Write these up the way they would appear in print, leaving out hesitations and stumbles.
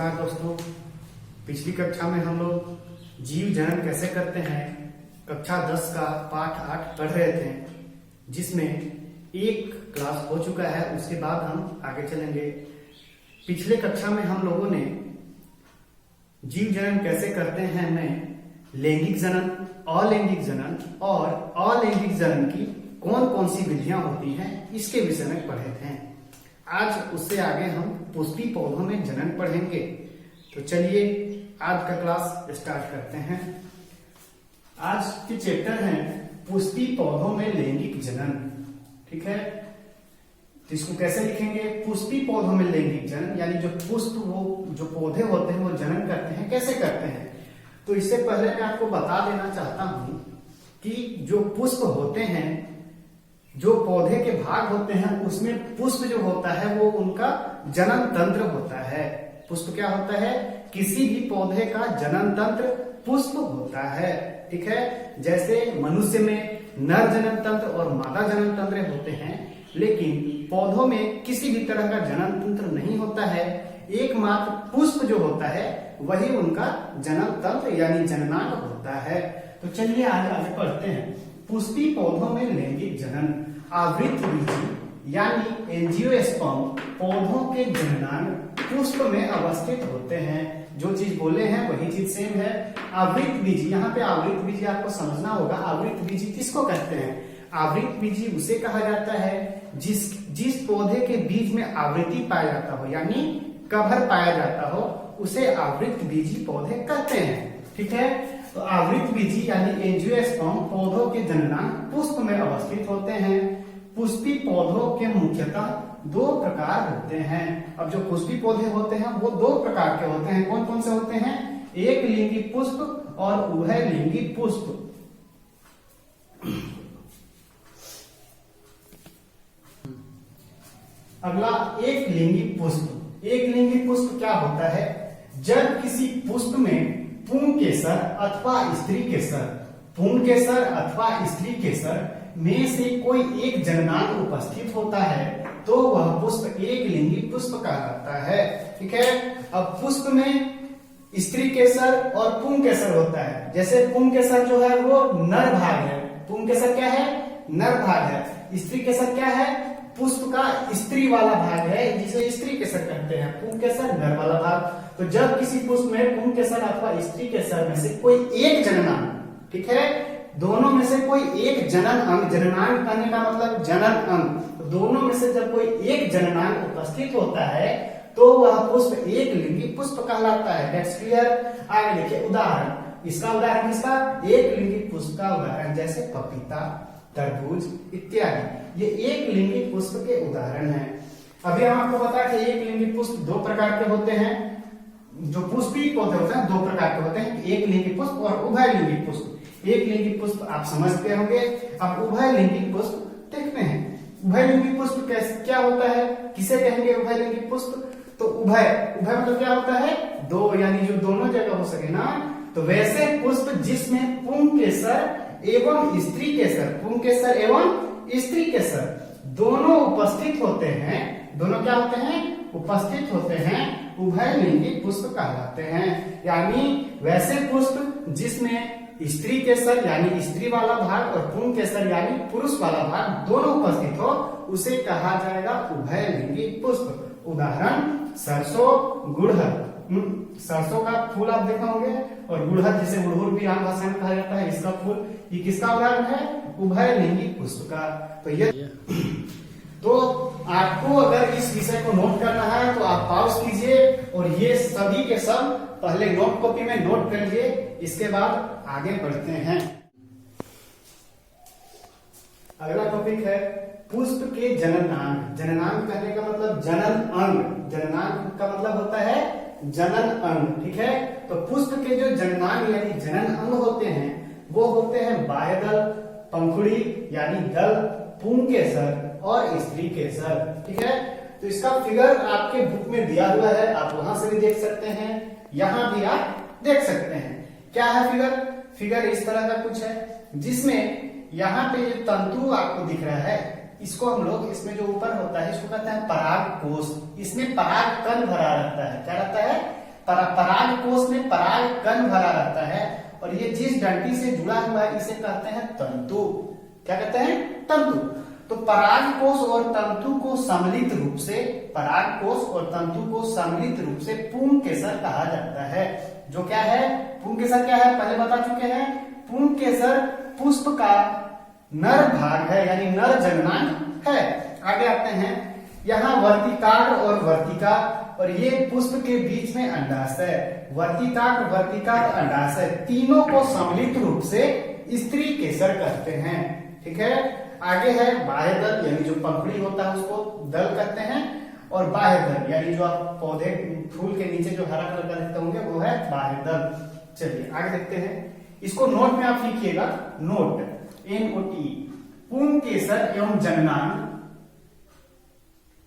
नमस्कार दोस्तों। पिछली कक्षा में हम लोग जीव जनन कैसे करते हैं कक्षा 10 का पाठ 8 पढ़ रहे थे, जिसमें एक क्लास हो चुका है। उसके बाद हम आगे चलेंगे। पिछले कक्षा में हम लोगों ने जीव जनन कैसे करते हैं में लैंगिक जनन, अलैंगिक जनन और अलैंगिक जनन की कौन कौन सी विधियां होती हैं इसके विषय में पढ़े थे। आज उससे आगे हम पुष्पी पौधों में जनन पढ़ेंगे। तो चलिए आज का क्लास स्टार्ट करते हैं। आज के चैप्टर है पुष्पी पौधों में लैंगिक जनन। ठीक है, तो इसको कैसे लिखेंगे? पुष्पी पौधों में लैंगिक जनन, यानी जो पुष्प वो जो पौधे होते हैं वो जनन करते हैं, कैसे करते हैं। तो इससे पहले मैं आपको बता देना चाहता हूं कि जो पुष्प होते हैं, जो पौधे के भाग होते हैं, उसमें पुष्प जो होता है वो उनका जनन तंत्र होता है। पुष्प क्या होता है? किसी भी पौधे का जनन तंत्र पुष्प होता है। ठीक है, जैसे मनुष्य में नर जनन तंत्र और मादा जनन तंत्र होते हैं, लेकिन पौधों में किसी भी तरह का जनन तंत्र नहीं होता है। एकमात्र पुष्प जो होता है वही उनका जनन तंत्र यानी जननांग होता है। तो चलिए आगे पढ़ते हैं। पुष्पी पौधों में लैंगिक जनन। आवृतबीजी यानी एंजियोस्पर्म पौधों के जननांग पुष्प में अवस्थित होते हैं। जो चीज बोले हैं वही चीज सेम है। आवृतबीजी, यहाँ पे आवृतबीजी आपको समझना होगा। आवृतबीजी किसको कहते हैं? आवृतबीजी उसे कहा जाता है जिस पौधे के बीज में आवृत्ति पाया जाता हो, यानी कवर पाया जाता हो, उसे आवृतबीजी पौधे कहते हैं। ठीक है, तो आवृतबीजी यानी एंजियोस्पर्म पौधों के जननांग पुष्प में अवस्थित होते हैं। पुष्पी पौधों के मुख्यतः दो प्रकार होते हैं। अब जो पुष्पी पौधे होते हैं वो दो प्रकार के होते हैं। कौन कौन से होते हैं? एक लिंगी पुष्प और उभयलिंगी पुष्प। अगला एक लिंगी पुष्प। एक लिंगी पुष्प क्या होता है? जब किसी पुष्प में पुंकेसर अथवा स्त्री केसर, पुंकेसर अथवा स्त्री केसर में से कोई एक जननांग उपस्थित होता है तो वह पुष्प एक लिंगी पुष्प कहलाता है। ठीक है, अब पुष्प में स्त्री केसर और पुंकेसर होता है। जैसे पुंकेसर जो है वो नर भाग है। पुंकेसर क्या है? नर भाग है। स्त्री केसर क्या है? पुष्प का स्त्री वाला भाग है, जिसे स्त्री केसर कहते हैं। पुंकेसर नर वाला भाग। तो जब किसी पुष्प में पुंकेसर अथवा स्त्री केसर में से कोई एक जननांग, ठीक है, दोनों में से कोई एक जनन अंग, जननांग कहने का मतलब जनन अंग, तो दोनों में से जब कोई एक जननांग उपस्थित होता है तो वह पुष्प एक लिंगी पुष्प कहलाता है। That's clear. आगे देखिए उदाहरण। इसका उदाहरण किसका? एक लिंगी पुष्प का उदाहरण, जैसे पपीता, तरबूज इत्यादि, ये एक लिंगी पुष्प के उदाहरण हैं। अभी हम आपको बता कि एक लिंगी पुष्प दो प्रकार के होते हैं। जो पुष्पी पौधे होते हैं दो प्रकार के होते हैं, एक लिंगी पुष्प और उभयलिंगी पुष्प। एक लिंगी पुष्प आप समझते होंगे। अब उभयलिंगी पुष्प देखते हैं। उभयलिंगी पुष्प कैसे क्या होता है, किसे कहेंगे उभयलिंगी पुष्प? तो उभय मतलब क्या होता है? दो, यानी जो दोनों जगह हो सके ना। तो वैसे पुष्प जिसमें पुंकेसर एवं स्त्री केसर, पुंकेसर एवं स्त्री केसर दोनों उपस्थित होते हैं, दोनों क्या होते हैं? उपस्थित होते हैं, उभयलिंगी पुष्प कहलाते हैं। यानी वैसे पुष्प जिसमें स्त्री केसर यानी स्त्री वाला भाग और पुंकेसर यानी पुरुष वाला भाग दोनों उपस्थित हो, उसे कहा जाएगा उभयलिंगी पुष्प। उदाहरण सरसों, गुड़हल। सरसों का फूल आप देखे होंगे, और गुड़हल जिसे गुड़हुल भी आम भाषा में कहा जाता है, इसका फूल, ये किसका उदाहरण है? उभयलिंगी पुष्प का। तो ये तो आपको अगर इस विषय को नोट करना है तो आप पॉज कीजिए और ये सभी के सब पहले नोट कॉपी में नोट कर लीजिए। इसके बाद आगे बढ़ते हैं। अगला टॉपिक है पुष्प के जननांग। जननांग कहने का मतलब जनन अंग। जननांग का मतलब होता है जनन अंग। ठीक है, तो पुष्प के जो जननांग यानी जनन अंग होते हैं वो होते हैं बाह्यदल, पंखुड़ी यानी दल, पुंकेसर और स्त्री केसर। ठीक है, तो इसका फिगर आपके बुक में दिया हुआ है, आप वहां से भी देख सकते हैं, यहां भी आप देख सकते हैं। क्या है फिगर? फिगर इस तरह का कुछ है, जिसमें यहाँ पे जो तंतु आपको दिख रहा है, इसको हम लोग, इसमें जो ऊपर होता है इसको कहते हैं पराग कोष। इसमें पराग कण भरा रहता है। क्या रहता है? पराग कोश में पराग कण भरा रहता है और ये जिस डंडी से जुड़ा हुआ है इसे कहते हैं तंतु। क्या कहते हैं? तंतु। तो पराग कोश और तंतु को सम्मिलित रूप से पुंकेसर कहा जाता है। जो क्या है? पुंकेसर क्या है? पहले बता चुके हैं। पुंकेसर पुष्प का नर भाग है, यानी नर जननांग है। आगे आते हैं, यहाँ वर्तिकाग्र और वर्तिका, और ये पुष्प के बीच में अंडाशय है। वर्तिकाग्र, वर्तिका और अंडाशय तीनों को सम्मिलित रूप से स्त्री केसर कहते हैं। ठीक है। आगे है बाह्य दल, यानी जो पंखुड़ी होता है उसको दल कहते हैं, और बाह्य दल यानी जो आप पौधे फूल के नीचे जो हरा कलर का देखते होंगे वो है बाह्य दल। चलिए आगे देखते हैं। इसको नोट में आप लिखिएगा, नोट NOT। पुंकेसर एवं जननांग,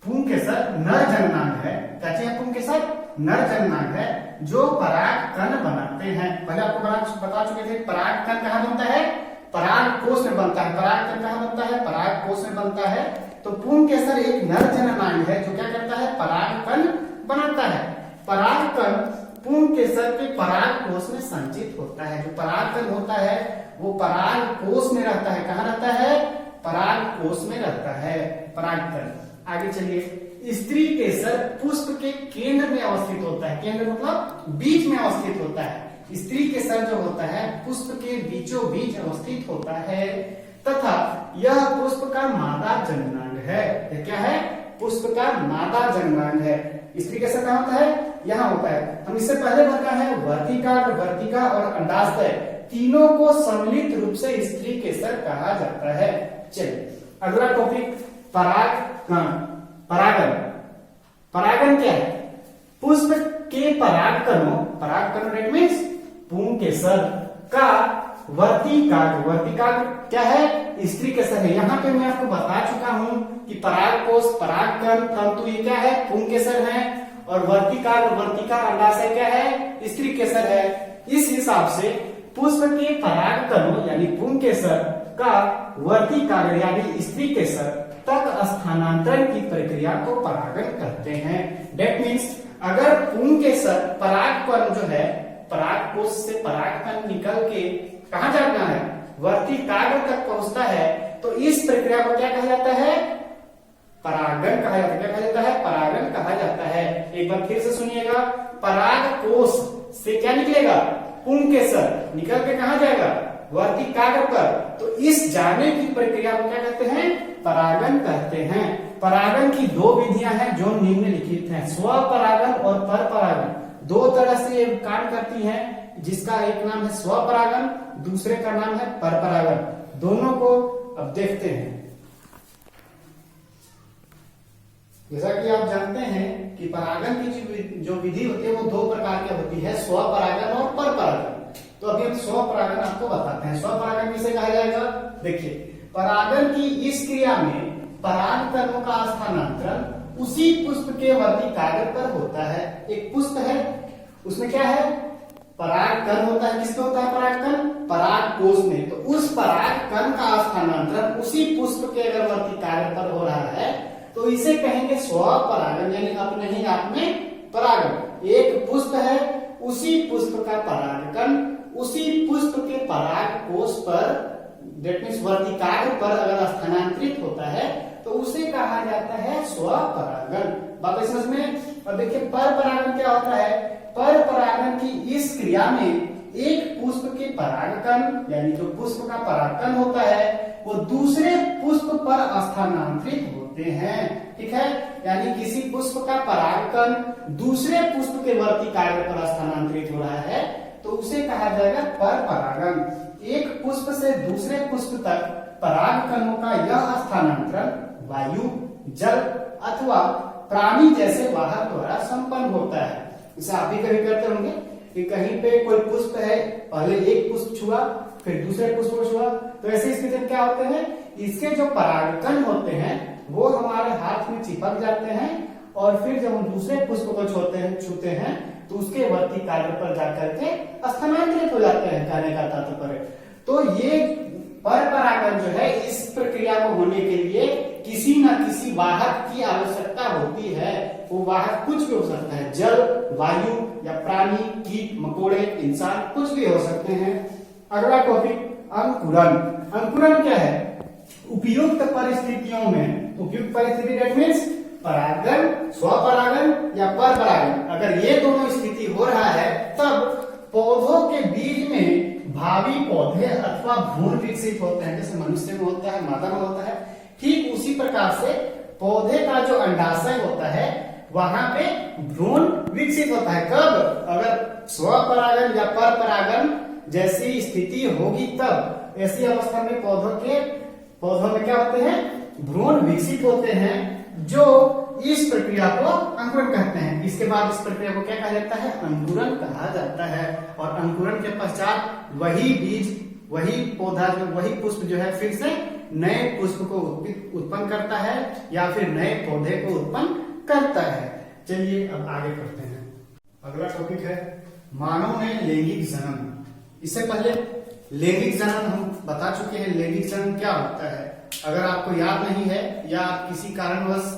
पुंकेसर नर जननांग है। क्या चाहिए? पुंकेसर नर जननांग है जो पराग कण बनाते हैं। पहले आपको बता चुके थे पराग कण कहाँ बनता है? पराग कोश में बनता है। पराग कण कहाँ बनता है? पराग कोश में बनता है। तो पुंकेसर एक नर जननांग है जो क्या करता है? पराग कण बनाता है। पराग कण पुंकेसर के पराग कोश में संचित होता है। जो पराग कण होता है वो पराग कोश में रहता है। कहाँ रहता है? पराग कोश में रहता है पराग कण। आगे चलिए। स्त्री केसर पुष्प के केंद्र में अवस्थित होता है। केंद्र मतलब बीच में अवस्थित होता है। स्त्री केसर जो होता है पुष्प के बीचों बीच अवस्थित होता है तथा यह पुष्प का मादा जननांग है। यह क्या है? पुष्प का मादा जननांग है। स्त्री केसर कहाँ होता है? यहाँ होता है। हम इससे पहले बता है वर्तिका और अंडाशय तीनों को सम्मिलित रूप से स्त्री केसर कहा जाता है। चलिए अगला टॉपिक, परागन। परागन क्या है? पुष्प के परागकणों डेट मीन्स पुंकेसर का वर्तिकाग्र क्या है? स्त्री केसर है। यहाँ पे मैं आपको बता चुका हूँ कि परागकोश, परागकण, तंतु ये क्या है? पुंकेसर है, और वर्तिका अंडाशय क्या है? स्त्री केसर है। इस हिसाब से पुष्प के परागकणों यानी पुंकेसर का वर्तिकाग्र यानी स्त्री केसर तक स्थानांतरण की प्रक्रिया को परागन कहते हैं। डेट मीन्स अगर पुंकेसर परागकण जो है परागकोश से परागकण निकल के कहाँ जाना है? वर्तिकाग्र तक पहुंचता है, तो इस प्रक्रिया को क्या कहा जाता है? परागन कहा जाता है। क्या कहा जाता है? परागन कहा जाता है। एक बार फिर से सुनिएगा, परागकोश से क्या निकलेगा? पुंकेसर निकल के कहाँ जाएगा? वर्तिकाग्र पर। तो इस जाने की प्रक्रिया को क्या कहते हैं? परागन कहते हैं। परागन की दो विधियां हैं जो निम्नलिखित हैं, स्वपरागन और परपरागन। दो तरह से ये काम करती हैं, जिसका एक नाम है स्वपरागन, दूसरे का नाम है परपरागन। दोनों को अब देखते हैं। जैसा कि आप जानते हैं कि परागन की जो विधि होती है वो दो प्रकार की होती है, स्वपरागन और परपरागन। तो अभी हम स्वपरागन आपको बताते हैं। स्वपरागन किसे कहा जाएगा? देखिए, परागन की इस क्रिया में परागकणों का स्थानांतरण उसी पुष्प के वर्तिकाग्र पर होता है। एक पुष्प है, उसमें क्या है? परागकण होता है। किसमें होता है परागकण? परागकोश में। तो उस परागकण का स्थानांतरण उसी पुष्प के अगर वर्तिकाग्र पर हो रहा है तो इसे कहेंगे स्वपरागन, यानी अपने ही आप में परागन। एक पुष्प है, उसी पुष्प का परागकण उसी पुष्प के परागकोश पर डेट मीन्स वर्तिकाग्र पर अगर स्थानांतरित होता है तो उसे कहा जाता है स्वपरागन। बात समझ में? और देखिए परपरागन क्या होता है? परपरागन की इस क्रिया में एक पुष्प के परागकण यानी जो पुष्प का परागकण होता है वो दूसरे पुष्प पर स्थानांतरित होते हैं। ठीक है, यानी किसी पुष्प का परागकण दूसरे पुष्प के वर्तिकाग्र पर स्थानांतरित हो रहा है तो उसे कहा जाएगा परपरागन। एक पुष्प से दूसरे पुष्प तक परागकणों का यह स्थानांतरण वायु, जल अथवा प्राणी जैसे वाहक द्वारा संपन्न होता है। इसे आप भी कभी करते होंगे कि कहीं पे कोई पुष्प है, पहले एक पुष्प छुआ फिर दूसरे पुष्प को छुआ, तो ऐसी स्थिति में क्या होते हैं? इसके जो परागकण होते हैं वो हमारे हाथ में चिपक जाते हैं और फिर जब हम दूसरे पुष्प को छूते हैं तो उसके वर्तिकाग्र पर जाकर के स्थानांतरित हो जाते हैं, कहने का तात्पर्य। तो ये परपरागन जो है इस प्रक्रिया को होने के लिए किसी न किसी वाहक की आवश्यकता होती है। वो वाहक कुछ भी हो सकता है, जल, वायु या प्राणी, कीट, मकोड़े, इंसान, कुछ भी हो सकते हैं। अगला टॉपिक अंकुरन। अंकुरन क्या है? उपयुक्त परिस्थितियों में, उपयुक्त परिस्थिति दैट मीन्स परागण, स्वपरागण या परपरागण, अगर ये दोनों स्थिति हो रहा है तब पौधों के बीज में भावी पौधे अथवा भ्रूण विकसित होते हैं। जैसे मनुष्य में होता है, मादा में होता है, ठीक उसी प्रकार से पौधे का जो अंडाशय होता है वहां पे भ्रूण विकसित होता है। कब? अगर स्वपरागण या परपरागण जैसी स्थिति होगी तब ऐसी अवस्था में पौधों में क्या होते हैं? भ्रूण विकसित होते हैं, जो इस प्रक्रिया को अंकुरन कहते हैं। इसके बाद इस प्रक्रिया को क्या कहा जाता है? अंकुरन कहा जाता है। और अंकुरन के पश्चात वही बीज, वही पौधा, वही पुष्प जो है फिर से नए पुष्प को उत्पन्न करता है या फिर नए पौधे को उत्पन्न करता है। चलिए अब आगे बढ़ते हैं। अगला टॉपिक है मानव में लैंगिक जनन। इससे पहले लैंगिक जनन हम बता चुके हैं। लैंगिक जनन क्या होता है? अगर आपको याद नहीं है या आप किसी कारणवश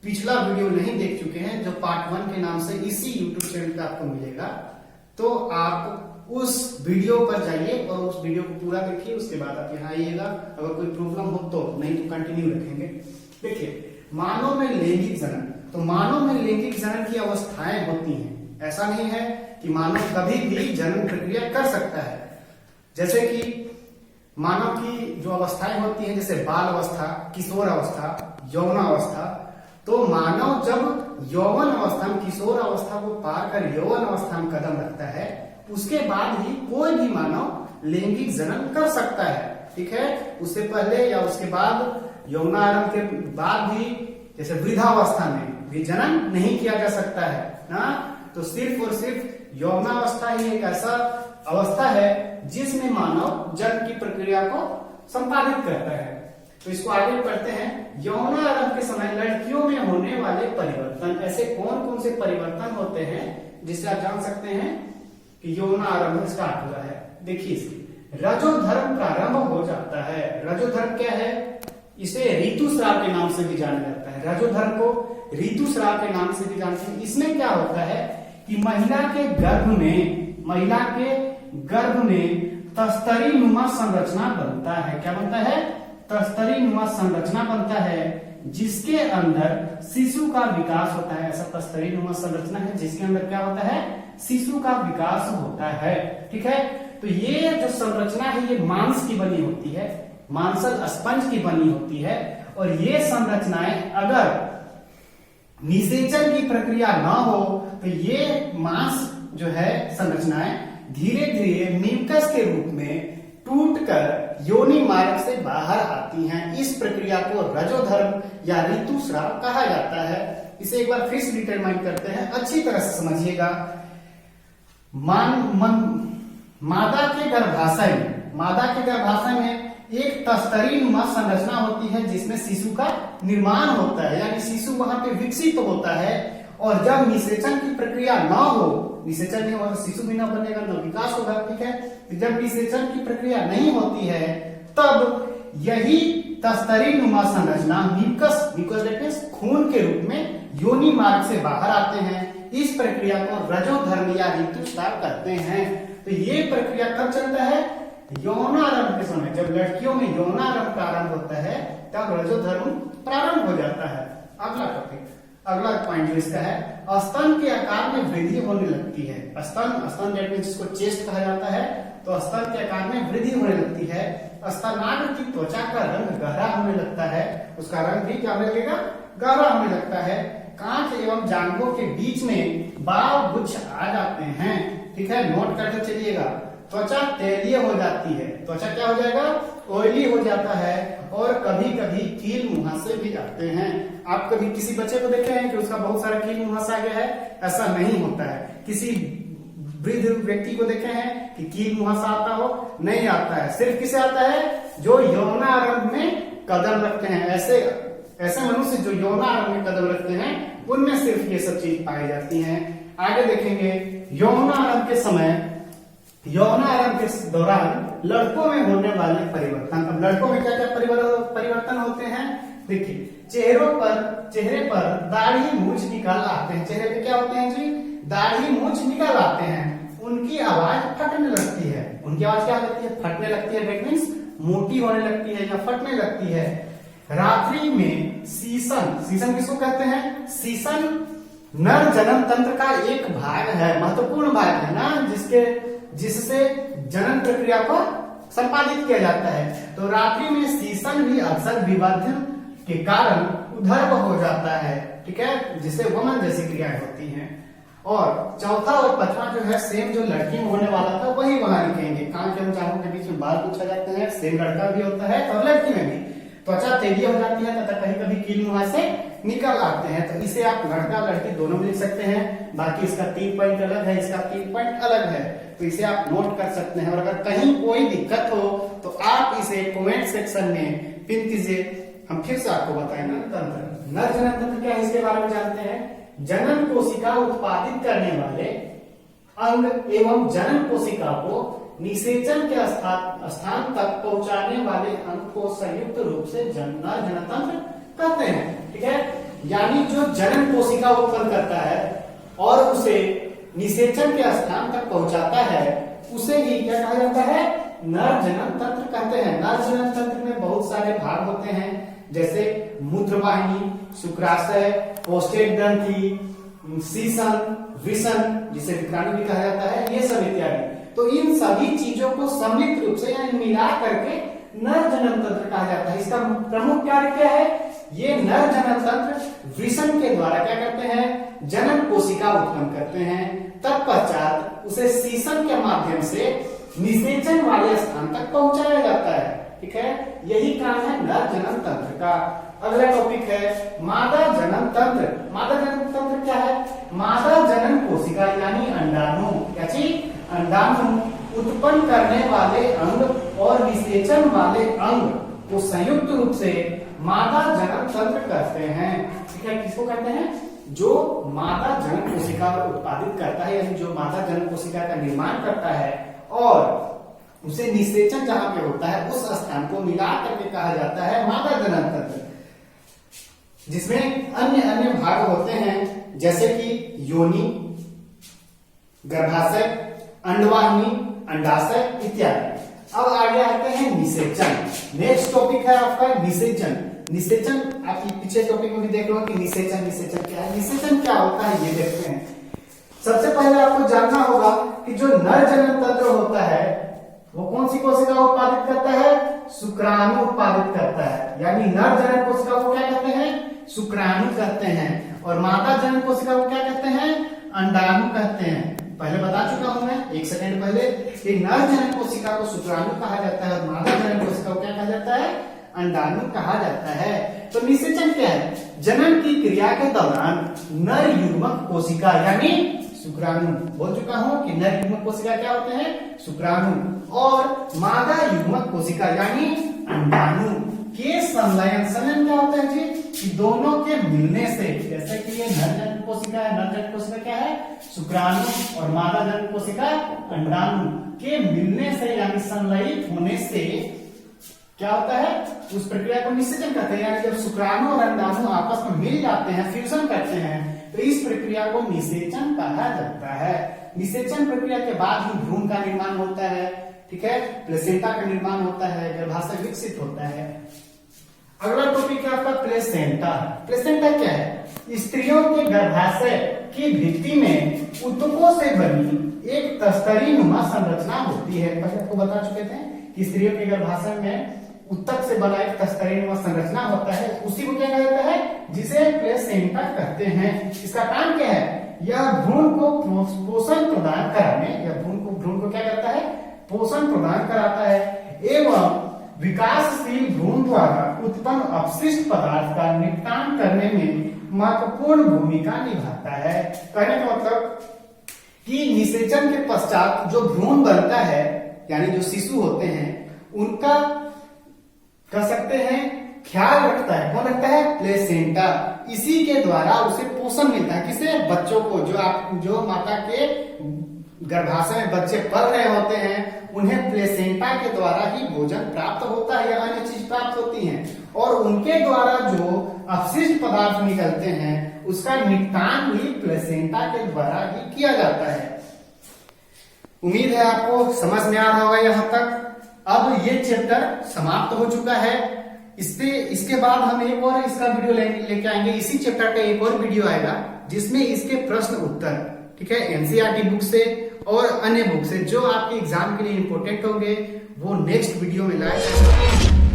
पिछला वीडियो नहीं देख चुके हैं जो पार्ट 1 के नाम से इसी YouTube चैनल पे आपको मिलेगा, तो आप उस वीडियो पर जाइए और उस वीडियो को पूरा देखिए, उसके बाद आप यहाँ आइएगा। अगर कोई प्रॉब्लम हो तो, नहीं तो कंटिन्यू रखेंगे। देखिए, मानव में लैंगिक जनन, तो मानव में लैंगिक जनन की अवस्थाएं होती हैं। ऐसा नहीं है कि मानव कभी भी जनन प्रक्रिया कर सकता है। जैसे कि मानव की जो अवस्थाएं होती हैं, जैसे बाल अवस्था, किशोर अवस्था, यौन अवस्था, तो मानव जब यौवन अवस्था में, किशोर अवस्था को पार कर यौवन अवस्था में कदम रखता है, उसके बाद ही कोई भी मानव लैंगिक जनन कर सकता है। ठीक है, उससे पहले या उसके बाद, यौनारंभ के बाद भी, जैसे वृद्धावस्था में भी जनन नहीं किया जा सकता है ना। तो सिर्फ और सिर्फ यौनावस्था ही एक ऐसा अवस्था है जिसमें मानव जन्म की प्रक्रिया को संपादित करता है। तो इसको आगे पढ़ते हैं। यौनारंभ के समय लड़कियों में होने वाले परिवर्तन, ऐसे कौन कौन से परिवर्तन होते हैं जिससे आप जान सकते हैं कि यौनारंभ स्टार्ट हुआ है? देखिए, रजोधर्म प्रारंभ हो जाता है। रजोधर्म क्या है? इसे ऋतुस्राव के नाम से भी जाना जाता है। रजोधर्म को ऋतुस्राव के नाम से भी जानते हैं। इसमें क्या होता है कि महिला के गर्भ में तस्तरी नुमा संरचना बनता है। क्या बनता है? तस्तरी नुमा संरचना बनता है, जिसके अंदर शिशु का विकास होता है। ऐसा तस्तरी नुमा संरचना है जिसके अंदर क्या होता है? शिशु का विकास होता है। ठीक है, तो ये जो संरचना है ये मांस की बनी होती है, मांसल स्पंज की बनी होती है। और ये संरचनाएं अगर निषेचन की प्रक्रिया ना हो तो ये मांस जो है संरचनाएं धीरे धीरे म्यूकस के रूप में टूटकर योनि मार्ग से बाहर आती हैं। इस प्रक्रिया को रजोधर्म या ऋतुस्राव कहा जाता है। इसे एक बार फिर से डिटरमाइन करते हैं, अच्छी तरह से समझिएगा। मादा के गर्भाशय में एक तस्तरी नुमा संरचना होती है जिसमें शिशु का निर्माण होता है, यानी शिशु वहां पे विकसित होता है। और जब निषेचन की प्रक्रिया ना हो, निषेचन नहीं होगा शिशु भी ना बनेगा, ना विकास होगा। ठीक है, जब निषेचन की प्रक्रिया नहीं होती है तब यही तस्तरी नुमा संरचना म्यूकस खून के रूप में योनि मार्ग से बाहर आते हैं। इस प्रक्रिया को रजोधर्म या ऋतुस्राव कहते हैं। तो ये प्रक्रिया कब चलता है? यौनारंभ के समय। जब लड़कियों में यौनारंभ प्रारंभ होता है तब रजोधर्म प्रारंभ हो जाता है। अगला टॉपिक, अगला पॉइंट जो इसका है, स्तन के आकार में वृद्धि होने लगती है। स्तन दैट मींस जिसको चेस्ट कहा जाता है, तो स्तन के आकार में वृद्धि होने लगती है। स्तनाग्र की त्वचा का रंग गहरा होने लगता है, उसका रंग भी क्या होने लगेगा? गहरा होने लगता है। कांच एवं जांघों के बीच में बाल गुच्छ आ जाते हैं। ठीक है, नोट करके चलिएगा। त्वचा तैलीय हो जाती है, त्वचा क्या हो जाएगा? ऑयली हो जाता है। और कभी कभी कील मुहासे भी आते हैं। आप कभी किसी बच्चे को देखे हैं कि उसका बहुत सारा कील मुहासा आ गया है? ऐसा नहीं होता है। किसी वृद्ध व्यक्ति को देखे हैं कि कील मुहासा आता हो? नहीं आता है। सिर्फ किसे आता है? जो यौनारंभ में कदम रखते हैं। ऐसे मनुष्य जो यौनारंभ में कदम रखते हैं उनमें सिर्फ ये सब चीज पाई जाती हैं। आगे देखेंगे, यौनारंभ के समय, यौनारंभ के दौरान लड़कों में होने वाले परिवर्तन। अब लड़कों में क्या क्या परिवर्तन होते हैं? देखिए चेहरे पर दाढ़ी मूंछ निकल आते हैं। चेहरे पे क्या होते हैं जी? दाढ़ी मूंछ निकल आते हैं। उनकी आवाज फटने लगती है। उनकी आवाज क्या लगती है? फटने लगती है। दैट मीन्स मोटी होने लगती है या फटने लगती है। रात्रि में शीशन किसको कहते हैं? शीशन नर जनन तंत्र का एक भाग है, महत्वपूर्ण भाग है ना, जिससे जनन प्रक्रिया को संपादित किया जाता है। तो रात्रि में शीशन भी अक्सर विवर्धन के कारण उधर्व हो जाता है, ठीक है, जिससे वमन जैसी क्रियाएं होती हैं। और चौथा और पांचवा जो है सेम जो लड़की में होने वाला था वही वहां लिखेंगे। कान के जांघों के बीच में बाल पूछा जाते हैं, सेम लड़का भी होता है और लड़की में भी। त्वचा तेजी हो जाती है तथा कहीं कभी कील मुंह से निकल आते हैं। तो इसे आप लड़का लड़की दोनों में लिख सकते हैं। बाकी इसका 3 पॉइंट अलग है, इसका 3 पॉइंट अलग है, तो इसे आप नोट कर सकते हैं। और अगर कहीं कोई दिक्कत हो तो आप इसे कमेंट सेक्शन में पिन कीजिए, हम फिर से आपको बताएंगे। नर जनन तंत्र क्या है इसके बारे में जानते हैं। जनन कोशिका उत्पादित करने वाले अंग एवं जनन कोशिका को निषेचन के स्थान तक पहुंचाने वाले अंग को संयुक्त रूप से नर जनन तंत्र कहते हैं, ठीक है। यानी जो जनन कोशिका उत्पन्न करता है और उसे निषेचन के स्थान तक पहुंचाता है उसे ही क्या कहा जाता है? नर जनन तंत्र कहते हैं। नर जनन तंत्र में बहुत सारे भाग होते हैं, जैसे मूत्रवाहिनी, शुक्राशय, प्रोस्टेट ग्रंथि, शीशन, वृषण जिसे विक्राणु भी कहा जाता है, ये सब इत्यादि। तो इन सभी चीजों को सम्मिलित रूप से यानी मिला करके नर जनन तंत्र कहा जाता है। इसका प्रमुख कार्य क्या है? ये नर जनन तंत्र वृषण के द्वारा क्या करते हैं? जनन कोशिका उत्पन्न करते हैं। तत्पश्चात उसे शीशन के माध्यम से निषेचन वाले स्थान तक पहुंचाया जाता है, ठीक है। यही काम है नर जनन तंत्र का। अगला टॉपिक है मादा जनन तंत्र। मादा जनन तंत्र क्या है? मादा जनन कोशिका यानी अंडाणु, क्या चीज? अंडाणु उत्पन्न करने वाले अंग और निषेचन वाले अंग को संयुक्त रूप से मादा जनन तंत्र कहते हैं, ठीक है। किसको कहते हैं? जो मादा जनन कोशिका उत्पादित करता है, यानी जो मादा जनन कोशिका का निर्माण करता है और उसे निषेचन जहां पे होता है उस स्थान को मिला करके कहा जाता है मादा जनन तंत्र, जिसमें अन्य अन्य भाग होते हैं, जैसे कि योनि, गर्भाशय, अंडवाहिनी, अंडाशय इत्यादि। अब आगे आते हैं निषेचन। नेक्स्ट टॉपिक है आपका निषेचन। निषेचन आप पीछे टॉपिक में भी देख लो कि निषेचन क्या है। निषेचन क्या होता है ये देखते हैं। सबसे पहले आपको जानना होगा कि जो नर जनन तंत्र होता है वो कौन सी कोशिका उत्पादित करता है? शुक्राणु उत्पादित करता है। यानी नर जनन कोशिका को क्या कहते हैं? शुक्राणु कहते हैं। और मादा जनन कोशिका को क्या कहते हैं? अंडाणु कहते हैं। पहले बता चुका हूं मैं 1 सेकंड पहले कि नर जनन कोशिका को शुक्राणु कहा जाता है और मादा जनन कोशिका को क्या कहा जाता है? अंडाणु कहा जाता है। तो निषेचन क्या है? जनन की क्रिया के दौरान नर युग्मक कोशिका यानी शुक्राणु, बोल चुका हूं कि नर युग्मक कोशिका क्या होते हैं? शुक्राणु। और मादा युग्मक कोशिका यानी अंडाणु के संलयन क्या होता है जी? कि दोनों के मिलने से, जैसे कि ये नर जनन कोशिका है, नर जनन कोशिका क्या है? शुक्राणु, और मादा जनन कोशिका अंडाणु के मिलने से यानी संलयित होने से क्या होता है? उस प्रक्रिया को निषेचन कहते हैं। यानी जब शुक्राणु और अंडाणु आपस में मिल जाते हैं, फ्यूजन करते हैं, तो इस प्रक्रिया को निषेचन कहा जाता है। निषेचन प्रक्रिया के बाद ही भ्रूण का निर्माण होता है, ठीक है, प्लेसेंटा का निर्माण होता है, गर्भाशय विकसित होता है। अगला टॉपिक है आपका प्लेसेंटा। प्लेसेंटा क्या है? स्त्रियों के गर्भाशय की भित्ति में ऊतकों से बनी एक तस्तरीनुमा संरचना होती है। पहले आपको बता चुके थे कि स्त्रियों के गर्भाशय में ऊतक से बना एक तस्तरीनुमा संरचना होता है, उसी को क्या कहा जाता है? जिसे प्लेसेंटा कहते हैं। इसका काम क्या है? यह भ्रूण को पोषण प्रदान कराने, यह भ्रूण को क्या करता है? पोषण प्रदान कराता है एवं विकासशील भ्रूण द्वारा उत्पन्न अपशिष्ट पदार्थ का निपटान करने में महत्वपूर्ण भूमिका निभाता है। कहने का मतलब कि निषेचन के पश्चात जो भ्रूण बनता है यानी जो शिशु होते हैं उनका कह सकते हैं ख्याल रखता है। कौन रखता है? प्लेसेंटा। इसी के द्वारा उसे पोषण मिलता है। किसे? बच्चों को। जो माता के गर्भाशय में बच्चे पल रहे होते हैं उन्हें प्लेसेंटा के द्वारा ही भोजन प्राप्त होता है या अन्य चीज प्राप्त होती हैं। और उनके द्वारा जो अपशिष्ट पदार्थ निकलते हैं उसका निपटान भी प्लेसेंटा के द्वारा ही किया जाता है। उम्मीद है आपको समझ में आ रहा होगा यहाँ तक। अब ये चैप्टर समाप्त हो चुका है। इसके बाद हम एक और इसका वीडियो लेके आएंगे। इसी चैप्टर का एक और वीडियो आएगा जिसमें इसके प्रश्न उत्तर, ठीक है, एनसीईआरटी बुक से और अन्य बुक से जो आपके एग्जाम के लिए इंपॉर्टेंट होंगे वो नेक्स्ट वीडियो में लाए।